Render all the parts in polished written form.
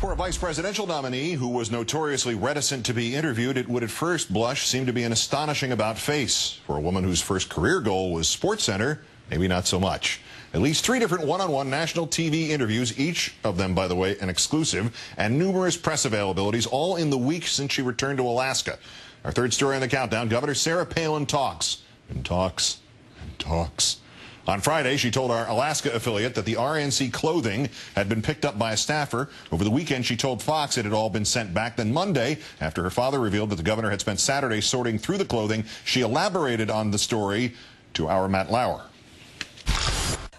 For a vice presidential nominee who was notoriously reticent to be interviewed, it would at first blush seem to be an astonishing about-face. For a woman whose first career goal was SportsCenter, maybe not so much. At least 3 different one-on-one national TV interviews, each of them, by the way, an exclusive, and numerous press availabilities, all in the week since she returned to Alaska. Our third story on the countdown, Governor Sarah Palin talks and talks and talks. On Friday, she told our Alaska affiliate that the RNC clothing had been picked up by a staffer. Over the weekend, she told Fox it had all been sent back. Then Monday, after her father revealed that the governor had spent Saturday sorting through the clothing, she elaborated on the story to our Matt Lauer.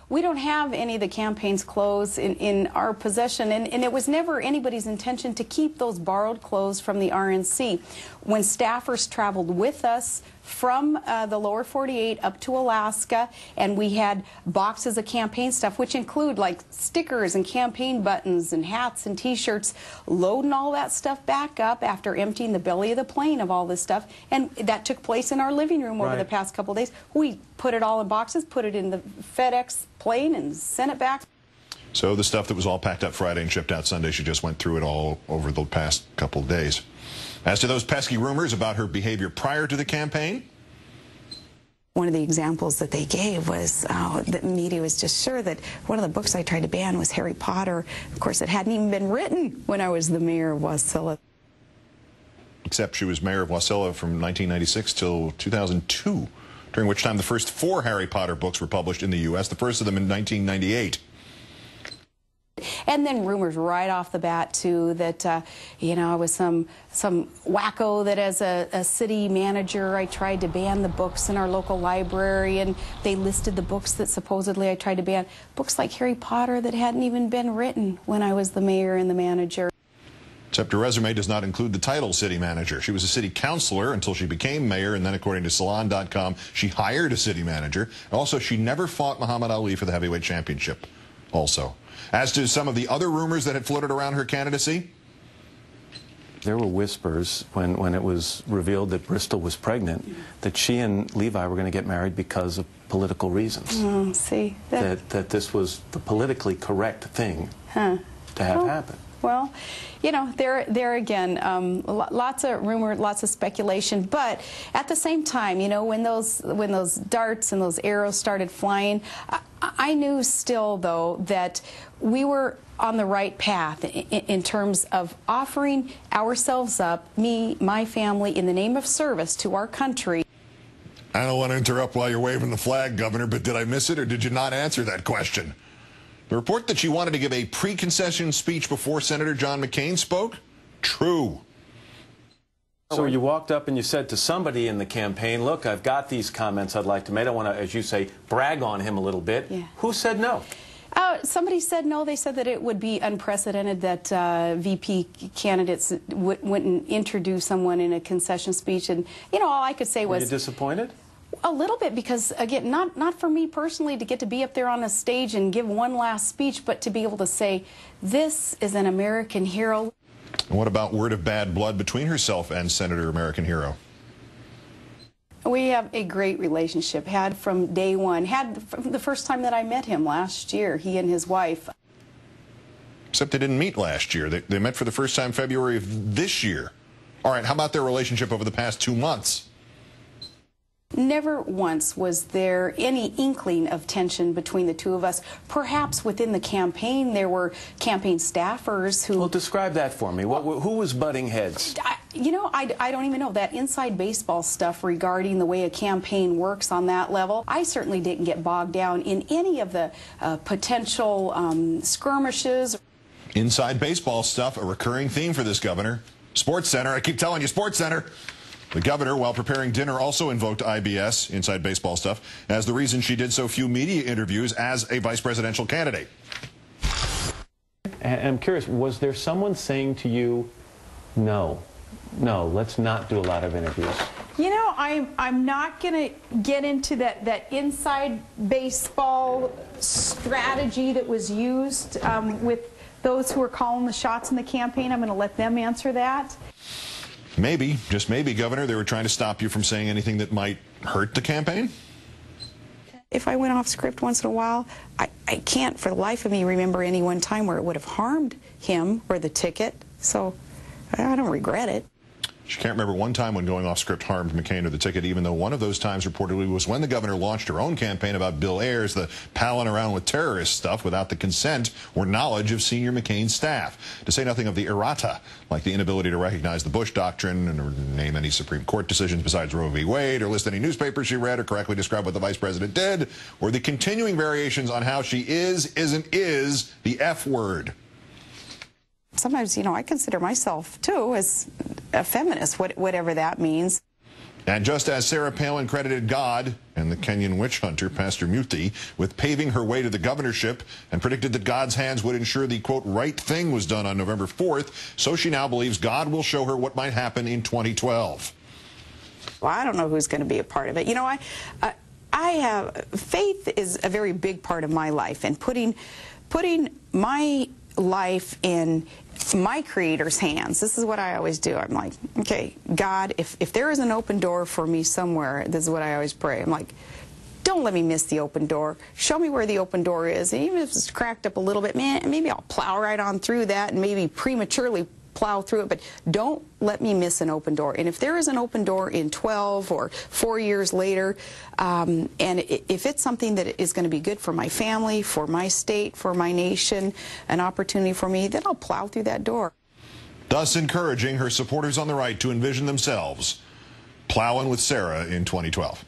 We don't have any of the campaign's clothes in our possession, and it was never anybody's intention to keep those borrowed clothes from the RNC. When staffers traveled with us from the lower 48 up to Alaska, and we had boxes of campaign stuff, which include like stickers and campaign buttons and hats and t-shirts, loading all that stuff back up after emptying the belly of the plane of all this stuff, and that took place in our living room over the past couple of days. We put it all in boxes, put it in the FedEx plane, and sent it back. So the stuff that was all packed up Friday and shipped out Sunday, she just went through it all over the past couple of days. As to those pesky rumors about her behavior prior to the campaign, one of the examples that they gave was that media was just sure that one of the books I tried to ban was Harry Potter. Of course, it hadn't even been written when I was the mayor of Wasilla. Except she was mayor of Wasilla from 1996 till 2002, during which time the first 4 Harry Potter books were published in the U.S., the first of them in 1998. And then rumors right off the bat, too, that, you know, I was some wacko that as a city manager I tried to ban the books in our local library, and they listed the books that supposedly I tried to ban. Books like Harry Potter that hadn't even been written when I was the mayor and the manager. Except her resume does not include the title city manager. She was a city councilor until she became mayor, and then according to Salon.com, she hired a city manager. Also, she never fought Muhammad Ali for the heavyweight championship. Also, as to some of the other rumors that had floated around her candidacy, there were whispers when it was revealed that Bristol was pregnant that she and Levi were going to get married because of political reasons. See, that this was the politically correct thing to have happen. Well, you know, there again, lots of rumor, lots of speculation, but at the same time, you know, when those darts and those arrows started flying, I knew still, though, that we were on the right path in terms of offering ourselves up, me, my family, in the name of service to our country. I don't want to interrupt while you're waving the flag, Governor, but did I miss it or did you not answer that question? The report that she wanted to give a pre-concession speech before Senator John McCain spoke? True. So you walked up and you said to somebody in the campaign, look, I've got these comments I'd like to make. I want to, as you say, brag on him a little bit. Yeah. Who said no? Somebody said no. They said that it would be unprecedented that VP candidates wouldn't introduce someone in a concession speech. And, you know, all I could say was... Were you disappointed? A little bit, because, again, not for me personally to get to be up there on a stage and give one last speech, but to be able to say, this is an American hero. And what about word of bad blood between herself and Senator American Hero? We have a great relationship, had from day one, had from the first time that I met him last year, he and his wife. Except they didn't meet last year. They met for the first time February of this year. All right, how about their relationship over the past 2 months? Never once was there any inkling of tension between the two of us. Perhaps within the campaign there were campaign staffers who... Well, describe that for me. Who was butting heads? You know, I don't even know. That inside baseball stuff regarding the way a campaign works on that level, I certainly didn't get bogged down in any of the potential skirmishes. Inside baseball stuff, a recurring theme for this governor. SportsCenter, I keep telling you, SportsCenter. The governor, while preparing dinner, also invoked IBS, inside baseball stuff, as the reason she did so few media interviews as a vice presidential candidate. And I'm curious, was there someone saying to you, no, let's not do a lot of interviews? You know, I'm not going to get into that inside baseball strategy that was used with those who are calling the shots in the campaign. I'm going to let them answer that. Maybe, just maybe, Governor, they were trying to stop you from saying anything that might hurt the campaign? if I went off script once in a while. I can't for the life of me remember any one time where it would have harmed him or the ticket, so I don't regret it. She can't remember one time when going off script harmed McCain or the ticket, even though one of those times reportedly was when the governor launched her own campaign about Bill Ayers, the palling around with terrorist stuff without the consent or knowledge of senior McCain staff. To say nothing of the errata, like the inability to recognize the Bush Doctrine and name any Supreme Court decisions besides Roe v. Wade, or list any newspapers she read, or correctly describe what the vice president did, or the continuing variations on how she is the F word. Sometimes, you know, I consider myself, too, as a feminist, whatever that means. And just as Sarah Palin credited God and the Kenyan witch hunter, Pastor Muthi, with paving her way to the governorship and predicted that God's hands would ensure the, quote, right thing was done on November 4th, so she now believes God will show her what might happen in 2012. Well, I don't know who's going to be a part of it. You know, I have, faith is a very big part of my life, and putting my life in my Creator's hands. This is what I always do. I'm like, okay, God, if there is an open door for me somewhere, this is what I always pray. I'm like, don't let me miss the open door. Show me where the open door is. And even if it's cracked up a little bit, man, maybe I'll plow right on through that and maybe prematurely plow through it, but don't let me miss an open door. And if there is an open door in 12 or 4 years later, and if it's something that is going to be good for my family, for my state, for my nation, an opportunity for me, then I'll plow through that door. Thus encouraging her supporters on the right to envision themselves plowing with Sarah in 2012.